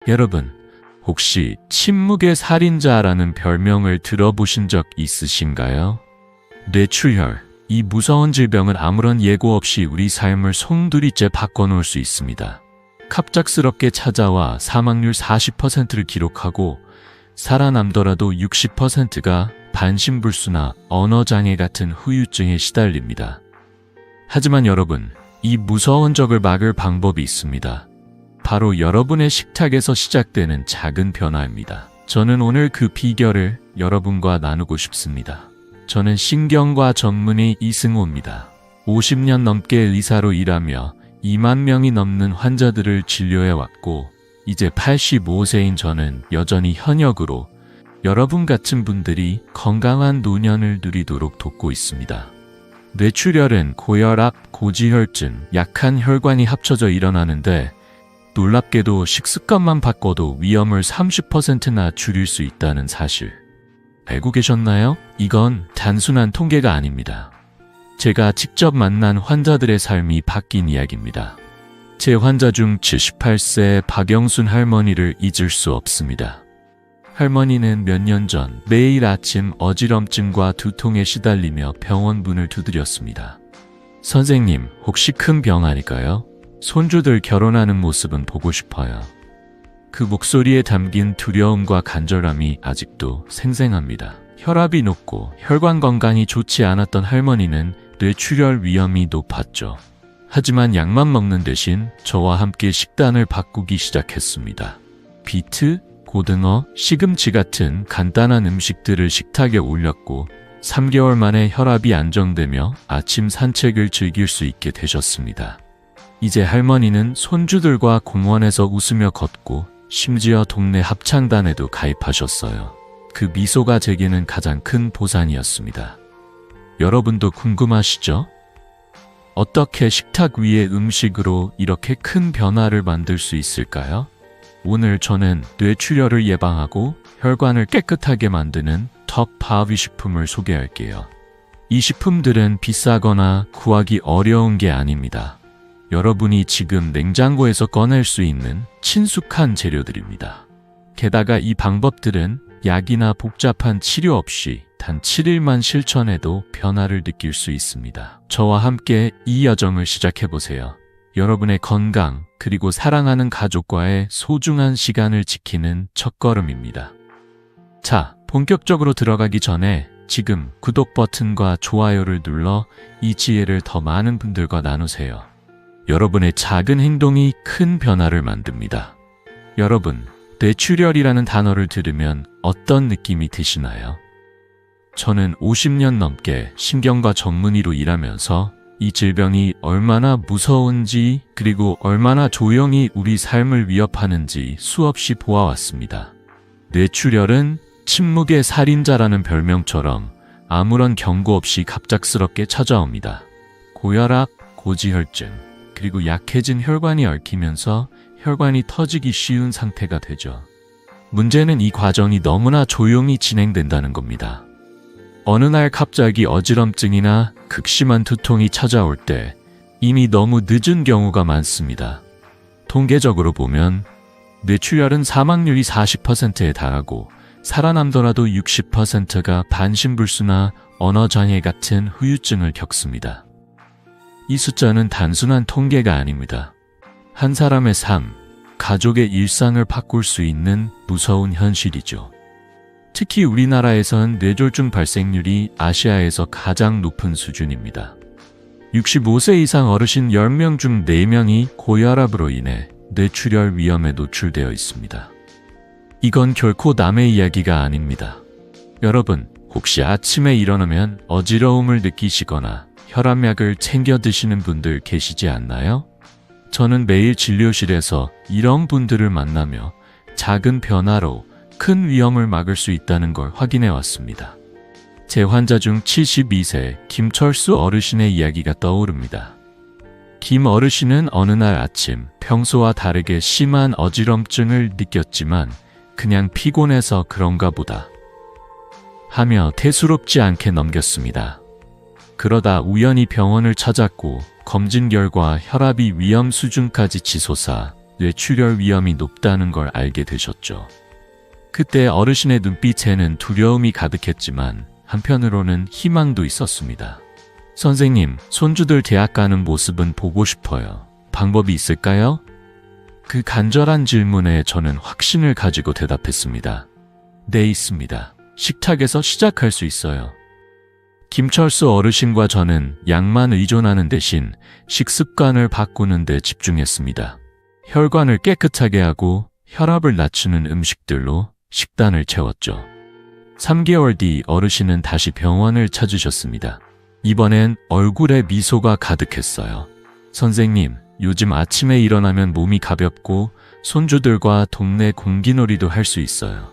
여러분, 혹시 침묵의 살인자라는 별명을 들어보신 적 있으신가요? 뇌출혈, 이 무서운 질병은 아무런 예고 없이 우리 삶을 송두리째 바꿔놓을 수 있습니다. 갑작스럽게 찾아와 사망률 40%를 기록하고 살아남더라도 60%가 반신불수나 언어장애 같은 후유증에 시달립니다. 하지만 여러분, 이 무서운 적을 막을 방법이 있습니다. 바로 여러분의 식탁에서 시작되는 작은 변화입니다. 저는 오늘 그 비결을 여러분과 나누고 싶습니다. 저는 신경과 전문의 이승호입니다. 50년 넘게 의사로 일하며 2만 명이 넘는 환자들을 진료해왔고 이제 85세인 저는 여전히 현역으로 여러분 같은 분들이 건강한 노년을 누리도록 돕고 있습니다. 뇌출혈은 고혈압, 고지혈증, 약한 혈관이 합쳐져 일어나는데 놀랍게도 식습관만 바꿔도 위험을 30%나 줄일 수 있다는 사실. 알고 계셨나요? 이건 단순한 통계가 아닙니다. 제가 직접 만난 환자들의 삶이 바뀐 이야기입니다. 제 환자 중 78세 박영순 할머니를 잊을 수 없습니다. 할머니는 몇 년 전 매일 아침 어지럼증과 두통에 시달리며 병원 문을 두드렸습니다. 선생님, 혹시 큰 병 아닐까요? 손주들 결혼하는 모습은 보고 싶어요. 그 목소리에 담긴 두려움과 간절함이 아직도 생생합니다. 혈압이 높고 혈관 건강이 좋지 않았던 할머니는 뇌출혈 위험이 높았죠. 하지만 약만 먹는 대신 저와 함께 식단을 바꾸기 시작했습니다. 비트, 고등어, 시금치 같은 간단한 음식들을 식탁에 올렸고 3개월 만에 혈압이 안정되며 아침 산책을 즐길 수 있게 되셨습니다. 이제 할머니는 손주들과 공원에서 웃으며 걷고 심지어 동네 합창단에도 가입하셨어요. 그 미소가 제게는 가장 큰 보상이었습니다. 여러분도 궁금하시죠? 어떻게 식탁 위의 음식으로 이렇게 큰 변화를 만들 수 있을까요? 오늘 저는 뇌출혈을 예방하고 혈관을 깨끗하게 만드는 톱 5위 식품을 소개할게요. 이 식품들은 비싸거나 구하기 어려운 게 아닙니다. 여러분이 지금 냉장고에서 꺼낼 수 있는 친숙한 재료들입니다. 게다가 이 방법들은 약이나 복잡한 치료 없이 단 7일만 실천해도 변화를 느낄 수 있습니다. 저와 함께 이 여정을 시작해보세요. 여러분의 건강 그리고 사랑하는 가족과의 소중한 시간을 지키는 첫걸음입니다. 자, 본격적으로 들어가기 전에 지금 구독 버튼과 좋아요를 눌러 이 지혜를 더 많은 분들과 나누세요. 여러분의 작은 행동이 큰 변화를 만듭니다. 여러분, 뇌출혈이라는 단어를 들으면 어떤 느낌이 드시나요? 저는 50년 넘게 신경과 전문의로 일하면서 이 질병이 얼마나 무서운지 그리고 얼마나 조용히 우리 삶을 위협하는지 수없이 보아왔습니다. 뇌출혈은 침묵의 살인자라는 별명처럼 아무런 경고 없이 갑작스럽게 찾아옵니다. 고혈압, 고지혈증, 그리고 약해진 혈관이 얽히면서 혈관이 터지기 쉬운 상태가 되죠. 문제는 이 과정이 너무나 조용히 진행된다는 겁니다. 어느 날 갑자기 어지럼증이나 극심한 두통이 찾아올 때 이미 너무 늦은 경우가 많습니다. 통계적으로 보면 뇌출혈은 사망률이 40%에 달하고 살아남더라도 60%가 반신불수나 언어장애 같은 후유증을 겪습니다. 이 숫자는 단순한 통계가 아닙니다. 한 사람의 삶, 가족의 일상을 바꿀 수 있는 무서운 현실이죠. 특히 우리나라에선 뇌졸중 발생률이 아시아에서 가장 높은 수준입니다. 65세 이상 어르신 10명 중 4명이 고혈압으로 인해 뇌출혈 위험에 노출되어 있습니다. 이건 결코 남의 이야기가 아닙니다. 여러분, 혹시 아침에 일어나면 어지러움을 느끼시거나 혈압약을 챙겨 드시는 분들 계시지 않나요? 저는 매일 진료실에서 이런 분들을 만나며 작은 변화로 큰 위험을 막을 수 있다는 걸 확인해 왔습니다. 제 환자 중 72세 김철수 어르신의 이야기가 떠오릅니다. 김 어르신은 어느 날 아침 평소와 다르게 심한 어지럼증을 느꼈지만 그냥 피곤해서 그런가 보다 하며 대수롭지 않게 넘겼습니다. 그러다 우연히 병원을 찾았고 검진 결과 혈압이 위험 수준까지 치솟아 뇌출혈 위험이 높다는 걸 알게 되셨죠. 그때 어르신의 눈빛에는 두려움이 가득했지만 한편으로는 희망도 있었습니다. 선생님, 손주들 대학 가는 모습은 보고 싶어요. 방법이 있을까요? 그 간절한 질문에 저는 확신을 가지고 대답했습니다. 네, 있습니다. 식탁에서 시작할 수 있어요. 김철수 어르신과 저는 약만 의존하는 대신 식습관을 바꾸는 데 집중했습니다. 혈관을 깨끗하게 하고 혈압을 낮추는 음식들로 식단을 채웠죠. 3개월 뒤 어르신은 다시 병원을 찾으셨습니다. 이번엔 얼굴에 미소가 가득했어요. 선생님, 요즘 아침에 일어나면 몸이 가볍고 손주들과 동네 공기놀이도 할 수 있어요.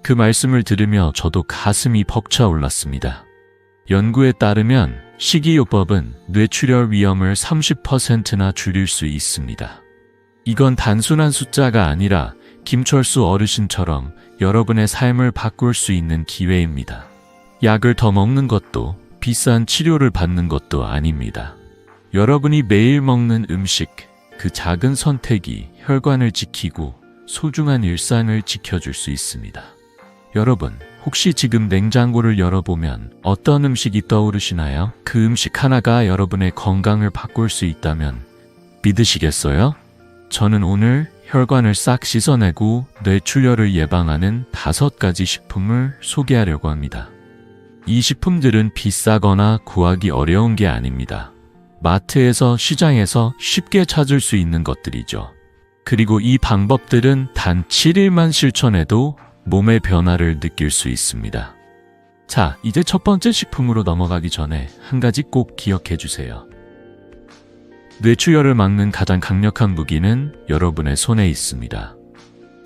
그 말씀을 들으며 저도 가슴이 벅차 올랐습니다. 연구에 따르면 식이요법은 뇌출혈 위험을 30%나 줄일 수 있습니다. 이건 단순한 숫자가 아니라 김철수 어르신처럼 여러분의 삶을 바꿀 수 있는 기회입니다. 약을 더 먹는 것도 비싼 치료를 받는 것도 아닙니다. 여러분이 매일 먹는 음식, 그 작은 선택이 혈관을 지키고 소중한 일상을 지켜줄 수 있습니다. 여러분, 혹시 지금 냉장고를 열어보면 어떤 음식이 떠오르시나요? 그 음식 하나가 여러분의 건강을 바꿀 수 있다면 믿으시겠어요? 저는 오늘 혈관을 싹 씻어내고 뇌출혈을 예방하는 5가지 식품을 소개하려고 합니다. 이 식품들은 비싸거나 구하기 어려운 게 아닙니다. 마트에서, 시장에서 쉽게 찾을 수 있는 것들이죠. 그리고 이 방법들은 단 7일만 실천해도 몸의 변화를 느낄 수 있습니다. 자, 이제 첫 번째 식품으로 넘어가기 전에 한 가지 꼭 기억해 주세요. 뇌출혈을 막는 가장 강력한 무기는 여러분의 손에 있습니다.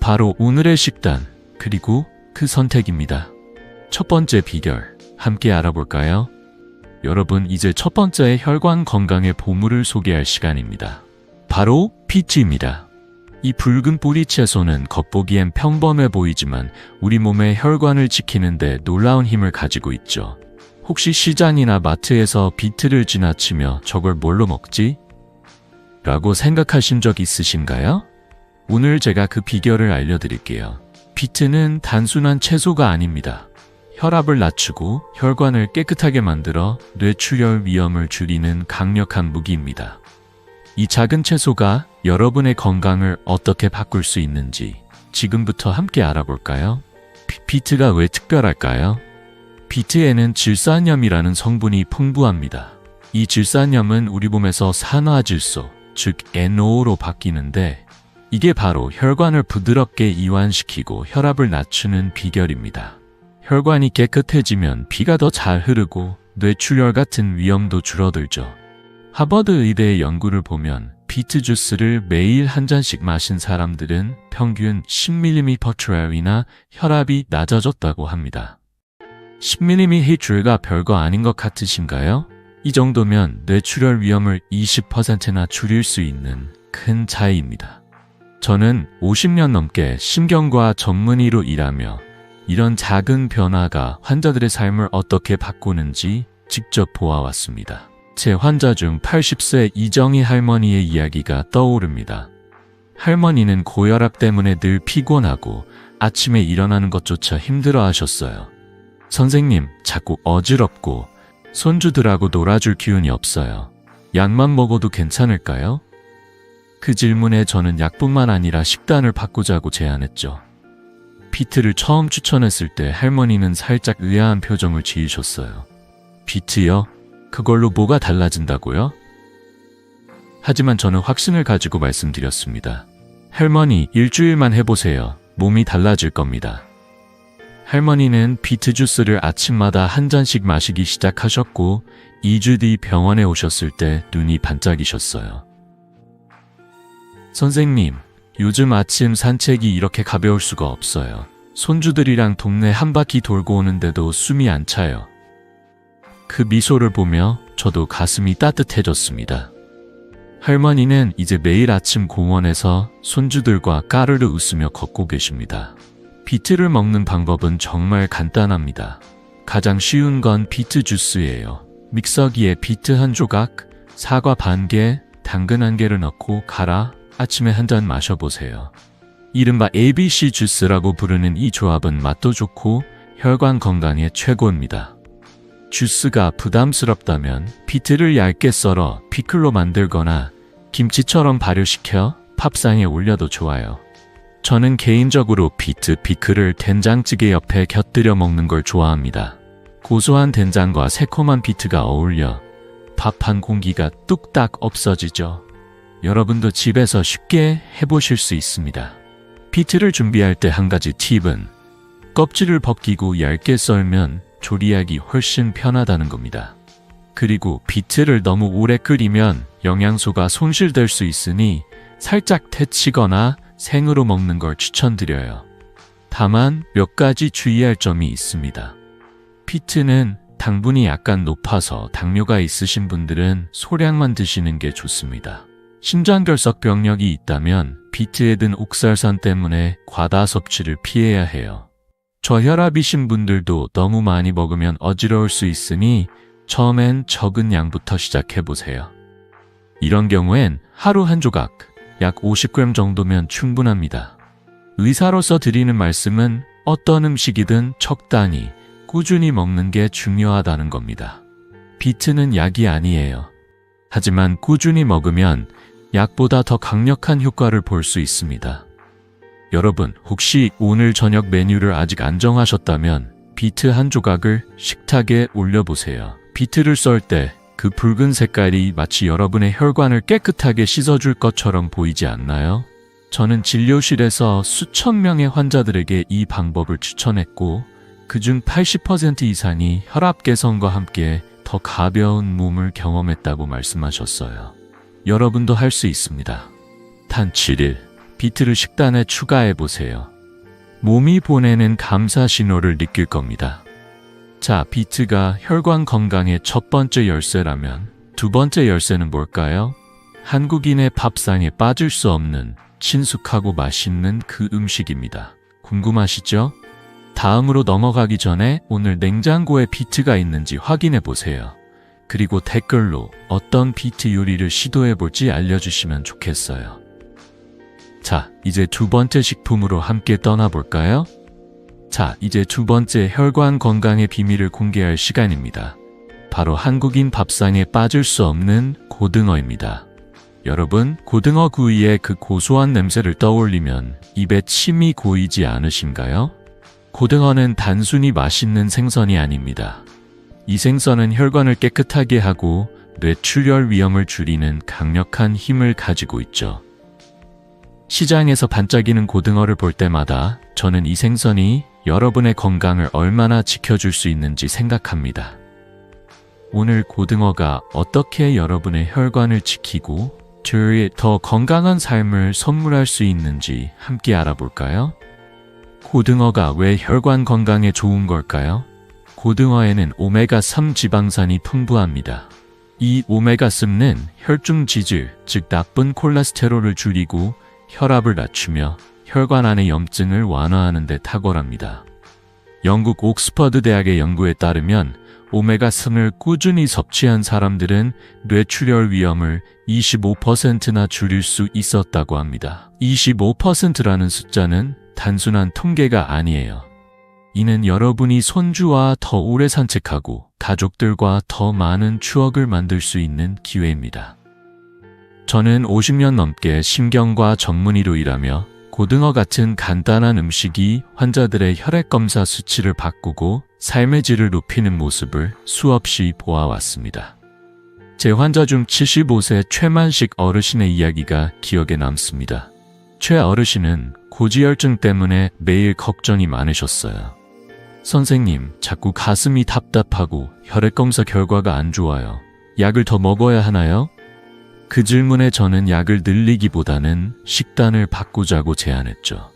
바로 오늘의 식단, 그리고 그 선택입니다. 첫 번째 비결, 함께 알아볼까요? 여러분, 이제 첫 번째 혈관 건강의 보물을 소개할 시간입니다. 바로 피트입니다. 이 붉은 뿌리 채소는 겉보기엔 평범해 보이지만 우리 몸의 혈관을 지키는데 놀라운 힘을 가지고 있죠. 혹시 시장이나 마트에서 비트를 지나치며 저걸 뭘로 먹지? 라고 생각하신 적 있으신가요? 오늘 제가 그 비결을 알려드릴게요. 비트는 단순한 채소가 아닙니다. 혈압을 낮추고 혈관을 깨끗하게 만들어 뇌출혈 위험을 줄이는 강력한 무기입니다. 이 작은 채소가 여러분의 건강을 어떻게 바꿀 수 있는지 지금부터 함께 알아볼까요? 비트가 왜 특별할까요? 비트에는 질산염이라는 성분이 풍부합니다. 이 질산염은 우리 몸에서 산화질소, 즉 NO로 바뀌는데 이게 바로 혈관을 부드럽게 이완시키고 혈압을 낮추는 비결입니다. 혈관이 깨끗해지면 피가 더 잘 흐르고 뇌출혈 같은 위험도 줄어들죠. 하버드 의대의 연구를 보면 비트 주스를 매일 한 잔씩 마신 사람들은 평균 10mmHg이나 혈압이 낮아졌다고 합니다. 10mmHg가 별거 아닌 것 같으신가요? 이 정도면 뇌출혈 위험을 20%나 줄일 수 있는 큰 차이입니다. 저는 50년 넘게 신경과 전문의로 일하며 이런 작은 변화가 환자들의 삶을 어떻게 바꾸는지 직접 보아왔습니다. 제 환자 중 80세 이정희 할머니의 이야기가 떠오릅니다. 할머니는 고혈압 때문에 늘 피곤하고 아침에 일어나는 것조차 힘들어 하셨어요. 선생님, 자꾸 어지럽고 손주들하고 놀아줄 기운이 없어요. 약만 먹어도 괜찮을까요? 그 질문에 저는 약뿐만 아니라 식단을 바꾸자고 제안했죠. 비트를 처음 추천했을 때 할머니는 살짝 의아한 표정을 지으셨어요. 비트요? 그걸로 뭐가 달라진다고요? 하지만 저는 확신을 가지고 말씀드렸습니다. 할머니, 일주일만 해보세요. 몸이 달라질 겁니다. 할머니는 비트 주스를 아침마다 한 잔씩 마시기 시작하셨고 2주 뒤 병원에 오셨을 때 눈이 반짝이셨어요. 선생님, 요즘 아침 산책이 이렇게 가벼울 수가 없어요. 손주들이랑 동네 한 바퀴 돌고 오는데도 숨이 안 차요. 그 미소를 보며 저도 가슴이 따뜻해졌습니다. 할머니는 이제 매일 아침 공원에서 손주들과 까르르 웃으며 걷고 계십니다. 비트를 먹는 방법은 정말 간단합니다. 가장 쉬운 건 비트 주스예요. 믹서기에 비트 한 조각, 사과 반 개, 당근 한 개를 넣고 갈아 아침에 한 잔 마셔보세요. 이른바 ABC 주스라고 부르는 이 조합은 맛도 좋고 혈관 건강에 최고입니다. 주스가 부담스럽다면 비트를 얇게 썰어 피클로 만들거나 김치처럼 발효시켜 팝상에 올려도 좋아요. 저는 개인적으로 비트 피클을 된장찌개 옆에 곁들여 먹는 걸 좋아합니다. 고소한 된장과 새콤한 비트가 어울려 밥 한 공기가 뚝딱 없어지죠. 여러분도 집에서 쉽게 해보실 수 있습니다. 비트를 준비할 때 한 가지 팁은 껍질을 벗기고 얇게 썰면 조리하기 훨씬 편하다는 겁니다. 그리고 비트를 너무 오래 끓이면 영양소가 손실될 수 있으니 살짝 데치거나 생으로 먹는 걸 추천드려요. 다만 몇 가지 주의할 점이 있습니다. 비트는 당분이 약간 높아서 당뇨가 있으신 분들은 소량만 드시는 게 좋습니다. 심장결석 병력이 있다면 비트에 든 옥살산 때문에 과다 섭취를 피해야 해요. 저혈압이신 분들도 너무 많이 먹으면 어지러울 수 있으니 처음엔 적은 양부터 시작해보세요. 이런 경우엔 하루 한 조각, 약 50g 정도면 충분합니다. 의사로서 드리는 말씀은 어떤 음식이든 적당히, 꾸준히 먹는 게 중요하다는 겁니다. 비트는 약이 아니에요. 하지만 꾸준히 먹으면 약보다 더 강력한 효과를 볼 수 있습니다. 여러분, 혹시 오늘 저녁 메뉴를 아직 안 정하셨다면 비트 한 조각을 식탁에 올려보세요. 비트를 썰 때 그 붉은 색깔이 마치 여러분의 혈관을 깨끗하게 씻어줄 것처럼 보이지 않나요? 저는 진료실에서 수천 명의 환자들에게 이 방법을 추천했고 그중 80% 이상이 혈압 개선과 함께 더 가벼운 몸을 경험했다고 말씀하셨어요. 여러분도 할 수 있습니다. 단 7일, 비트를 식단에 추가해보세요. 몸이 보내는 감사 신호를 느낄 겁니다. 자, 비트가 혈관 건강의 첫 번째 열쇠라면 두 번째 열쇠는 뭘까요? 한국인의 밥상에 빠질 수 없는 친숙하고 맛있는 그 음식입니다. 궁금하시죠? 다음으로 넘어가기 전에 오늘 냉장고에 비트가 있는지 확인해 보세요. 그리고 댓글로 어떤 비트 요리를 시도해볼지 알려주시면 좋겠어요. 자, 이제 두 번째 식품으로 함께 떠나볼까요? 자, 이제 두 번째 혈관 건강의 비밀을 공개할 시간입니다. 바로 한국인 밥상에 빠질 수 없는 고등어입니다. 여러분, 고등어 구이의 그 고소한 냄새를 떠올리면 입에 침이 고이지 않으신가요? 고등어는 단순히 맛있는 생선이 아닙니다. 이 생선은 혈관을 깨끗하게 하고 뇌출혈 위험을 줄이는 강력한 힘을 가지고 있죠. 시장에서 반짝이는 고등어를 볼 때마다 저는 이 생선이 여러분의 건강을 얼마나 지켜줄 수 있는지 생각합니다. 오늘 고등어가 어떻게 여러분의 혈관을 지키고 더 건강한 삶을 선물할 수 있는지 함께 알아볼까요? 고등어가 왜 혈관 건강에 좋은 걸까요? 고등어에는 오메가3 지방산이 풍부합니다. 이 오메가3는 혈중 지질, 즉 나쁜 콜레스테롤을 줄이고 혈압을 낮추며 혈관 안의 염증을 완화하는 데 탁월합니다. 영국 옥스퍼드 대학의 연구에 따르면 오메가3을 꾸준히 섭취한 사람들은 뇌출혈 위험을 25%나 줄일 수 있었다고 합니다. 25%라는 숫자는 단순한 통계가 아니에요. 이는 여러분이 손주와 더 오래 산책하고 가족들과 더 많은 추억을 만들 수 있는 기회입니다. 저는 50년 넘게 심경과 전문의로 일하며 고등어 같은 간단한 음식이 환자들의 혈액검사 수치를 바꾸고 삶의 질을 높이는 모습을 수없이 보아왔습니다. 제 환자 중 75세 최만식 어르신의 이야기가 기억에 남습니다. 최 어르신은 고지혈증 때문에 매일 걱정이 많으셨어요. 선생님, 자꾸 가슴이 답답하고 혈액검사 결과가 안 좋아요. 약을 더 먹어야 하나요? 그 질문에 저는 약을 늘리기보다는 식단을 바꾸자고 제안했죠.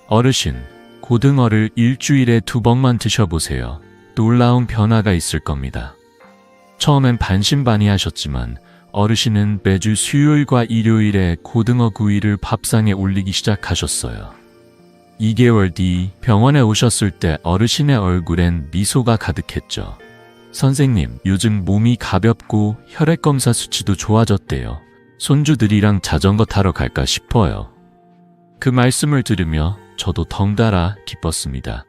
어르신, 고등어를 일주일에 2번만 드셔보세요. 놀라운 변화가 있을 겁니다. 처음엔 반신반의하셨지만 어르신은 매주 수요일과 일요일에 고등어 구이를 밥상에 올리기 시작하셨어요. 2개월 뒤 병원에 오셨을 때 어르신의 얼굴엔 미소가 가득했죠. 선생님, 요즘 몸이 가볍고 혈액검사 수치도 좋아졌대요. 손주들이랑 자전거 타러 갈까 싶어요. 그 말씀을 들으며 저도 덩달아 기뻤습니다.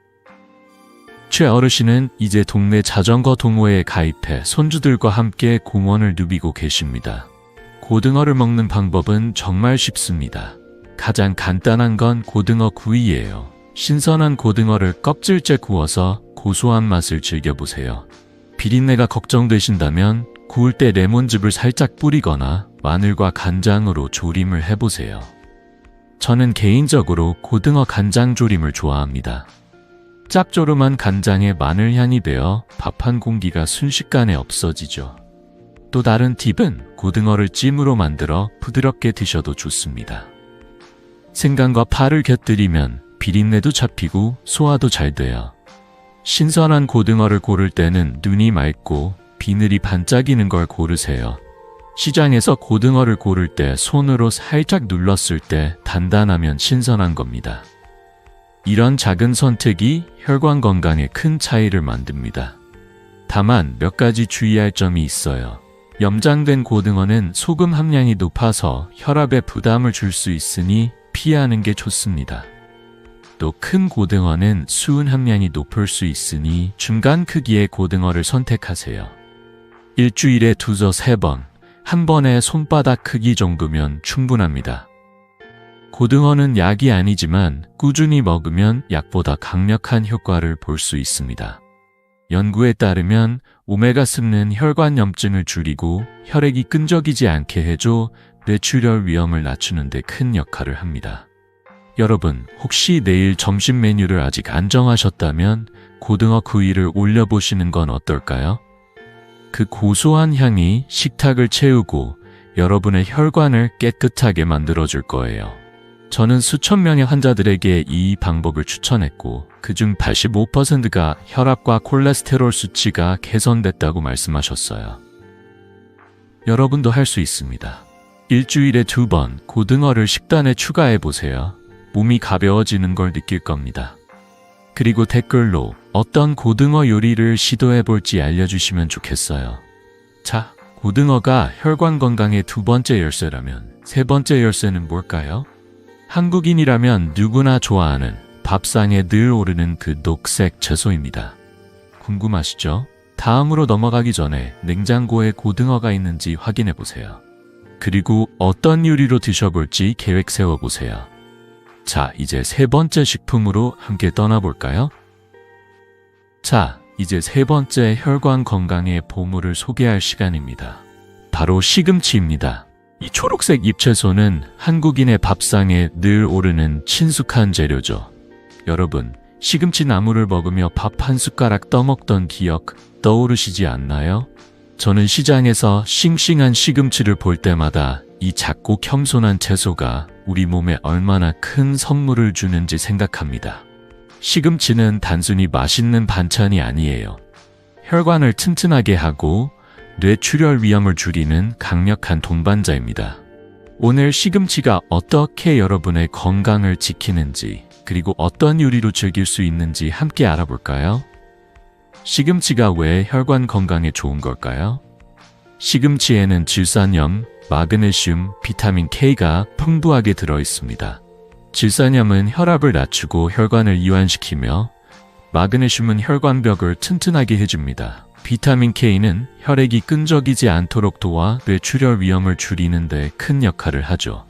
최 어르신은 이제 동네 자전거 동호회에 가입해 손주들과 함께 공원을 누비고 계십니다. 고등어를 먹는 방법은 정말 쉽습니다. 가장 간단한 건 고등어 구이예요. 신선한 고등어를 껍질째 구워서 고소한 맛을 즐겨보세요. 비린내가 걱정되신다면 구울 때 레몬즙을 살짝 뿌리거나 마늘과 간장으로 조림을 해보세요. 저는 개인적으로 고등어 간장조림을 좋아합니다. 짭조름한 간장에 마늘향이 배어 밥 한 공기가 순식간에 없어지죠. 또 다른 팁은 고등어를 찜으로 만들어 부드럽게 드셔도 좋습니다. 생강과 파를 곁들이면 비린내도 잡히고 소화도 잘 돼요. 신선한 고등어를 고를 때는 눈이 맑고 비늘이 반짝이는 걸 고르세요. 시장에서 고등어를 고를 때 손으로 살짝 눌렀을 때 단단하면 신선한 겁니다. 이런 작은 선택이 혈관 건강에 큰 차이를 만듭니다. 다만 몇 가지 주의할 점이 있어요. 염장된 고등어는 소금 함량이 높아서 혈압에 부담을 줄 수 있으니 피하는 게 좋습니다. 또 큰 고등어는 수은 함량이 높을 수 있으니 중간 크기의 고등어를 선택하세요. 일주일에 2서 3번, 한 번에 손바닥 크기 정도면 충분합니다. 고등어는 약이 아니지만 꾸준히 먹으면 약보다 강력한 효과를 볼 수 있습니다. 연구에 따르면 오메가3는 혈관염증을 줄이고 혈액이 끈적이지 않게 해줘 뇌출혈 위험을 낮추는 데 큰 역할을 합니다. 여러분, 혹시 내일 점심 메뉴를 아직 안 정하셨다면 고등어 구이를 올려보시는 건 어떨까요? 그 고소한 향이 식탁을 채우고 여러분의 혈관을 깨끗하게 만들어줄 거예요. 저는 수천 명의 환자들에게 이 방법을 추천했고 그중 85%가 혈압과 콜레스테롤 수치가 개선됐다고 말씀하셨어요. 여러분도 할 수 있습니다. 일주일에 2번 고등어를 식단에 추가해보세요. 몸이 가벼워지는 걸 느낄 겁니다. 그리고 댓글로 어떤 고등어 요리를 시도해볼지 알려주시면 좋겠어요. 자, 고등어가 혈관 건강의 2번째 열쇠라면 3번째 열쇠는 뭘까요? 한국인이라면 누구나 좋아하는 밥상에 늘 오르는 그 녹색 채소입니다. 궁금하시죠? 다음으로 넘어가기 전에 냉장고에 고등어가 있는지 확인해보세요. 그리고 어떤 요리로 드셔볼지 계획 세워보세요. 자, 이제 3번째 식품으로 함께 떠나볼까요? 자, 이제 3번째 혈관 건강의 보물을 소개할 시간입니다. 바로 시금치입니다. 이 초록색 잎채소는 한국인의 밥상에 늘 오르는 친숙한 재료죠. 여러분, 시금치 나물을 먹으며 밥 한 숟가락 떠먹던 기억 떠오르시지 않나요? 저는 시장에서 싱싱한 시금치를 볼 때마다 이 작고 겸손한 채소가 우리 몸에 얼마나 큰 선물을 주는지 생각합니다. 시금치는 단순히 맛있는 반찬이 아니에요. 혈관을 튼튼하게 하고 뇌출혈 위험을 줄이는 강력한 동반자입니다. 오늘 시금치가 어떻게 여러분의 건강을 지키는지 그리고 어떤 요리로 즐길 수 있는지 함께 알아볼까요? 시금치가 왜 혈관 건강에 좋은 걸까요? 시금치에는 질산염, 마그네슘, 비타민 K가 풍부하게 들어있습니다. 질산염은 혈압을 낮추고 혈관을 이완시키며 마그네슘은 혈관벽을 튼튼하게 해줍니다. 비타민 K는 혈액이 끈적이지 않도록 도와 뇌출혈 위험을 줄이는 데 큰 역할을 하죠.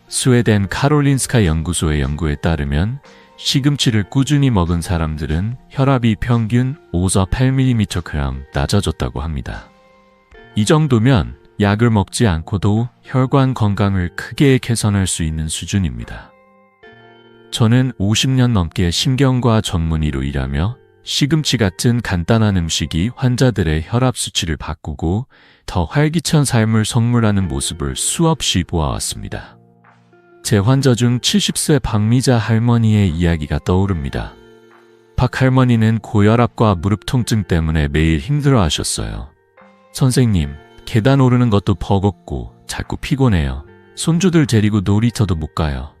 스웨덴 카롤린스카 연구소의 연구에 따르면 시금치를 꾸준히 먹은 사람들은 혈압이 평균 5서 8mm 낮아졌다고 합니다. 이 정도면 약을 먹지 않고도 혈관 건강을 크게 개선할 수 있는 수준입니다. 저는 50년 넘게 심경과 전문의로 일하며 시금치 같은 간단한 음식이 환자들의 혈압 수치를 바꾸고 더 활기찬 삶을 선물하는 모습을 수없이 보아왔습니다. 제 환자 중 70세 박미자 할머니의 이야기가 떠오릅니다. 박 할머니는 고혈압과 무릎 통증 때문에 매일 힘들어하셨어요. 선생님, 계단 오르는 것도 버겁고 자꾸 피곤해요. 손주들 데리고 놀이터도 못 가요.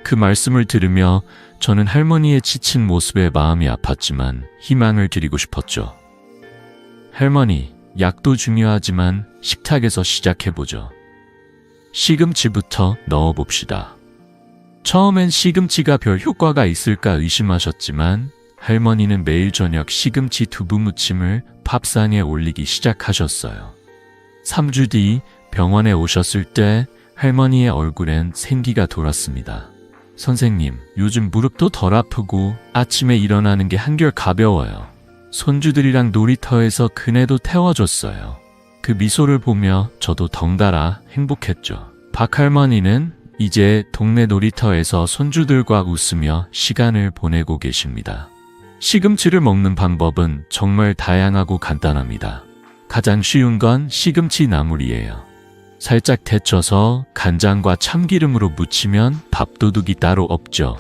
그 말씀을 들으며 저는 할머니의 지친 모습에 마음이 아팠지만 희망을 드리고 싶었죠. 할머니, 약도 중요하지만 식탁에서 시작해보죠. 시금치부터 넣어봅시다. 처음엔 시금치가 별 효과가 있을까 의심하셨지만 할머니는 매일 저녁 시금치 두부 무침을 밥상에 올리기 시작하셨어요. 3주 뒤 병원에 오셨을 때 할머니의 얼굴엔 생기가 돌았습니다. 선생님, 요즘 무릎도 덜 아프고 아침에 일어나는 게 한결 가벼워요. 손주들이랑 놀이터에서 그네도 태워줬어요. 그 미소를 보며 저도 덩달아 행복했죠. 박할머니는 이제 동네 놀이터에서 손주들과 웃으며 시간을 보내고 계십니다. 시금치를 먹는 방법은 정말 다양하고 간단합니다. 가장 쉬운 건 시금치 나물이에요. 살짝 데쳐서 간장과 참기름으로 무치면 밥도둑이 따로 없죠.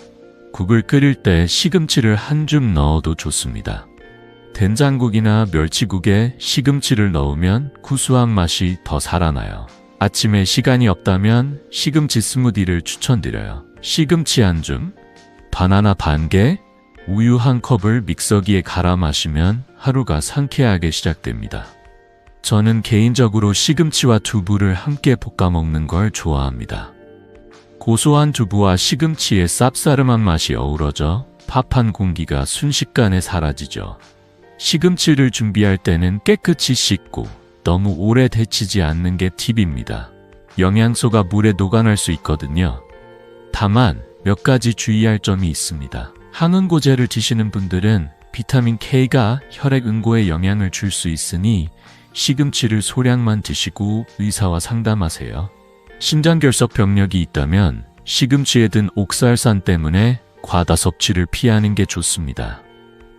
국을 끓일 때 시금치를 한 줌 넣어도 좋습니다. 된장국이나 멸치국에 시금치를 넣으면 구수한 맛이 더 살아나요. 아침에 시간이 없다면 시금치 스무디를 추천드려요. 시금치 한 줌, 바나나 반 개, 우유 한 컵을 믹서기에 갈아 마시면 하루가 상쾌하게 시작됩니다. 저는 개인적으로 시금치와 두부를 함께 볶아 먹는 걸 좋아합니다. 고소한 두부와 시금치의 쌉싸름한 맛이 어우러져 밥 한 공기가 순식간에 사라지죠. 시금치를 준비할 때는 깨끗이 씻고 너무 오래 데치지 않는 게 팁입니다. 영양소가 물에 녹아날 수 있거든요. 다만 몇 가지 주의할 점이 있습니다. 한운고제를 드시는 분들은 비타민 K가 혈액 응고에 영향을 줄 수 있으니 시금치를 소량만 드시고 의사와 상담하세요. 신장결석 병력이 있다면 시금치에 든 옥살산 때문에 과다 섭취를 피하는 게 좋습니다.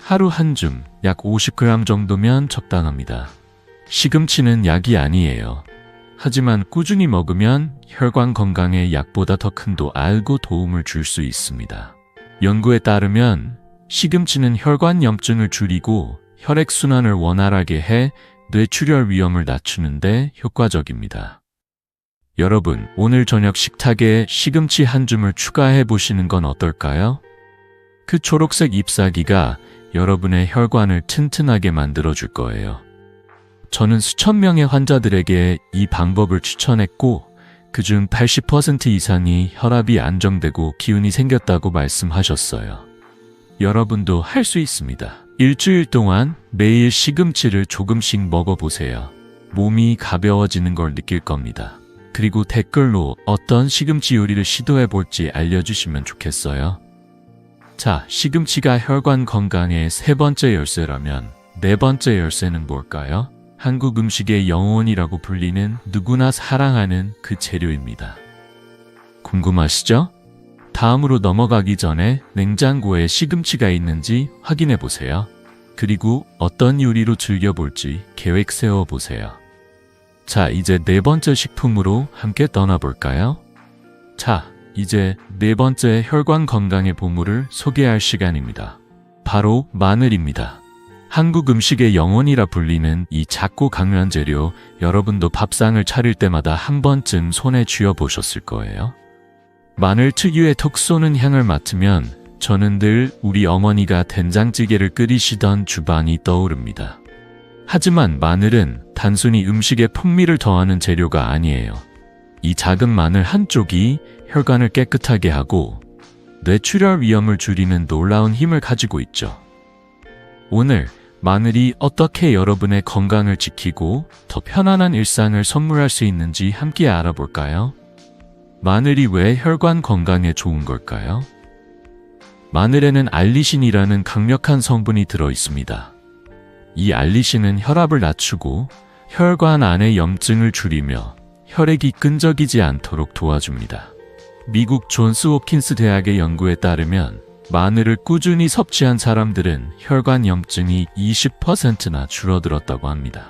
하루 한 줌, 약 50g 정도면 적당합니다. 시금치는 약이 아니에요. 하지만 꾸준히 먹으면 혈관 건강에 약보다 더 큰 알고 도움을 줄 수 있습니다. 연구에 따르면 시금치는 혈관 염증을 줄이고 혈액순환을 원활하게 해 뇌출혈 위험을 낮추는데 효과적입니다. 여러분, 오늘 저녁 식탁에 시금치 한 줌을 추가해 보시는 건 어떨까요? 그 초록색 잎사귀가 여러분의 혈관을 튼튼하게 만들어 줄 거예요. 저는 수천 명의 환자들에게 이 방법을 추천했고 그중 80% 이상이 혈압이 안정되고 기운이 생겼다고 말씀하셨어요. 여러분도 할 수 있습니다. 일주일 동안 매일 시금치를 조금씩 먹어보세요. 몸이 가벼워지는 걸 느낄 겁니다. 그리고 댓글로 어떤 시금치 요리를 시도해볼지 알려주시면 좋겠어요. 자, 시금치가 혈관 건강의 세 번째 열쇠라면 네 번째 열쇠는 뭘까요? 한국 음식의 영혼이라고 불리는 누구나 사랑하는 그 재료입니다. 궁금하시죠? 다음으로 넘어가기 전에 냉장고에 시금치가 있는지 확인해 보세요. 그리고 어떤 요리로 즐겨볼지 계획 세워보세요. 자, 이제 네 번째 식품으로 함께 떠나볼까요? 자, 이제 네 번째 혈관 건강의 보물을 소개할 시간입니다. 바로 마늘입니다. 한국 음식의 영혼이라 불리는 이 작고 강렬한 재료, 여러분도 밥상을 차릴 때마다 한 번쯤 손에 쥐어보셨을 거예요. 마늘 특유의 톡 쏘는 향을 맡으면 저는 늘 우리 어머니가 된장찌개를 끓이시던 주방이 떠오릅니다. 하지만 마늘은 단순히 음식에 풍미를 더하는 재료가 아니에요. 이 작은 마늘 한쪽이 혈관을 깨끗하게 하고 뇌출혈 위험을 줄이는 놀라운 힘을 가지고 있죠. 오늘 마늘이 어떻게 여러분의 건강을 지키고 더 편안한 일상을 선물할 수 있는지 함께 알아볼까요? 마늘이 왜 혈관 건강에 좋은 걸까요? 마늘에는 알리신이라는 강력한 성분이 들어 있습니다. 이 알리신은 혈압을 낮추고 혈관 안의 염증을 줄이며 혈액이 끈적이지 않도록 도와줍니다. 미국 존스 홉킨스 대학의 연구에 따르면 마늘을 꾸준히 섭취한 사람들은 혈관 염증이 20%나 줄어들었다고 합니다.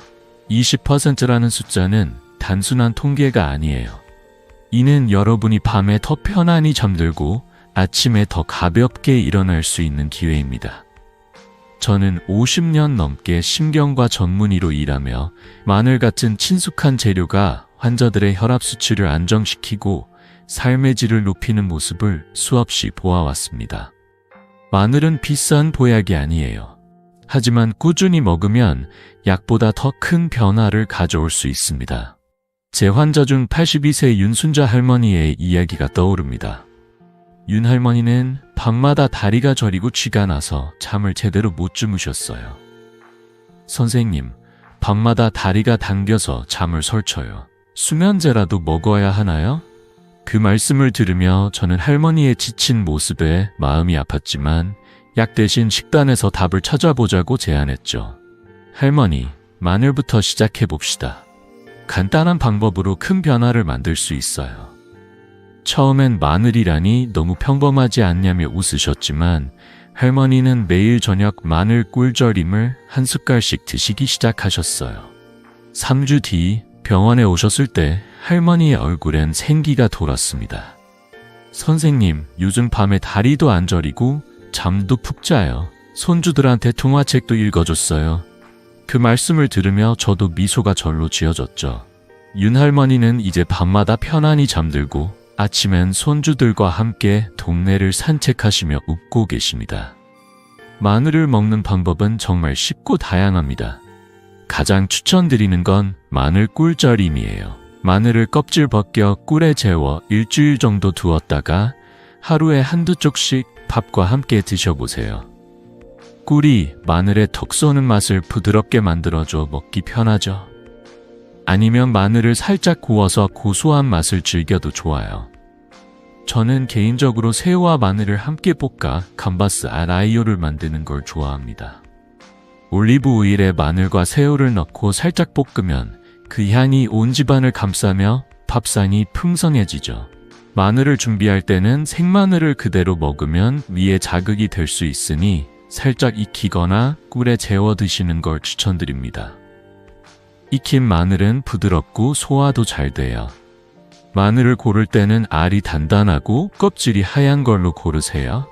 20%라는 숫자는 단순한 통계가 아니에요. 이는 여러분이 밤에 더 편안히 잠들고 아침에 더 가볍게 일어날 수 있는 기회입니다. 저는 50년 넘게 신경과 전문의로 일하며 마늘 같은 친숙한 재료가 환자들의 혈압 수치를 안정시키고 삶의 질을 높이는 모습을 수없이 보아왔습니다. 마늘은 비싼 보약이 아니에요. 하지만 꾸준히 먹으면 약보다 더 큰 변화를 가져올 수 있습니다. 제 환자 중 82세 윤순자 할머니의 이야기가 떠오릅니다. 윤 할머니는 밤마다 다리가 저리고 쥐가 나서 잠을 제대로 못 주무셨어요. 선생님, 밤마다 다리가 당겨서 잠을 설쳐요. 수면제라도 먹어야 하나요? 그 말씀을 들으며 저는 할머니의 지친 모습에 마음이 아팠지만 약 대신 식단에서 답을 찾아보자고 제안했죠. 할머니, 마늘부터 시작해 봅시다. 간단한 방법으로 큰 변화를 만들 수 있어요. 처음엔 마늘이라니 너무 평범하지 않냐며 웃으셨지만 할머니는 매일 저녁 마늘 꿀절임을 한 숟갈씩 드시기 시작하셨어요. 3주 뒤 병원에 오셨을 때 할머니의 얼굴엔 생기가 돌았습니다. 선생님, 요즘 밤에 다리도 안 저리고 잠도 푹 자요. 손주들한테 동화책도 읽어줬어요. 그 말씀을 들으며 저도 미소가 절로 지어졌죠. 윤 할머니는 이제 밤마다 편안히 잠들고 아침엔 손주들과 함께 동네를 산책하시며 웃고 계십니다. 마늘을 먹는 방법은 정말 쉽고 다양합니다. 가장 추천드리는 건 마늘 꿀절임이에요. 마늘을 껍질 벗겨 꿀에 재워 일주일 정도 두었다가 하루에 한두 쪽씩 밥과 함께 드셔보세요. 꿀이 마늘의 톡 쏘는 맛을 부드럽게 만들어줘 먹기 편하죠. 아니면 마늘을 살짝 구워서 고소한 맛을 즐겨도 좋아요. 저는 개인적으로 새우와 마늘을 함께 볶아 감바스 아라이오를 만드는 걸 좋아합니다. 올리브 오일에 마늘과 새우를 넣고 살짝 볶으면 그 향이 온 집안을 감싸며 밥상이 풍성해지죠. 마늘을 준비할 때는 생마늘을 그대로 먹으면 위에 자극이 될 수 있으니 살짝 익히거나 꿀에 재워 드시는 걸 추천드립니다. 익힌 마늘은 부드럽고 소화도 잘 돼요. 마늘을 고를 때는 알이 단단하고 껍질이 하얀 걸로 고르세요.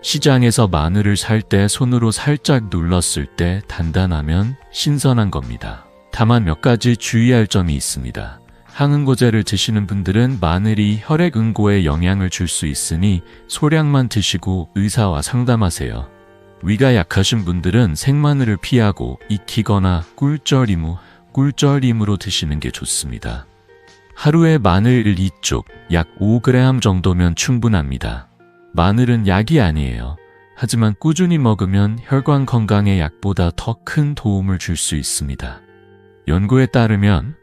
시장에서 마늘을 살 때 손으로 살짝 눌렀을 때 단단하면 신선한 겁니다. 다만 몇 가지 주의할 점이 있습니다. 항응고제를 드시는 분들은 마늘이 혈액 응고에 영향을 줄 수 있으니 소량만 드시고 의사와 상담하세요. 위가 약하신 분들은 생마늘을 피하고 익히거나 꿀절임으로 드시는 게 좋습니다. 하루에 마늘 2쪽, 약 5g 정도면 충분합니다. 마늘은 약이 아니에요. 하지만 꾸준히 먹으면 혈관 건강에 약보다 더 큰 도움을 줄 수 있습니다. 연구에 따르면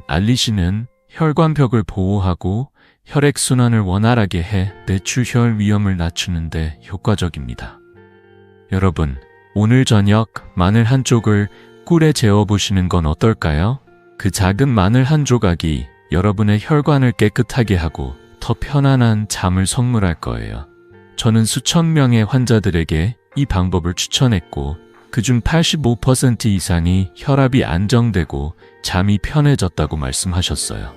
알리신은 혈관벽을 보호하고 혈액순환을 원활하게 해 뇌출혈 위험을 낮추는 데 효과적입니다. 여러분, 오늘 저녁 마늘 한 쪽을 꿀에 재워보시는 건 어떨까요? 그 작은 마늘 한 조각이 여러분의 혈관을 깨끗하게 하고 더 편안한 잠을 선물할 거예요. 저는 수천 명의 환자들에게 이 방법을 추천했고 그중 85% 이상이 혈압이 안정되고 잠이 편해졌다고 말씀하셨어요.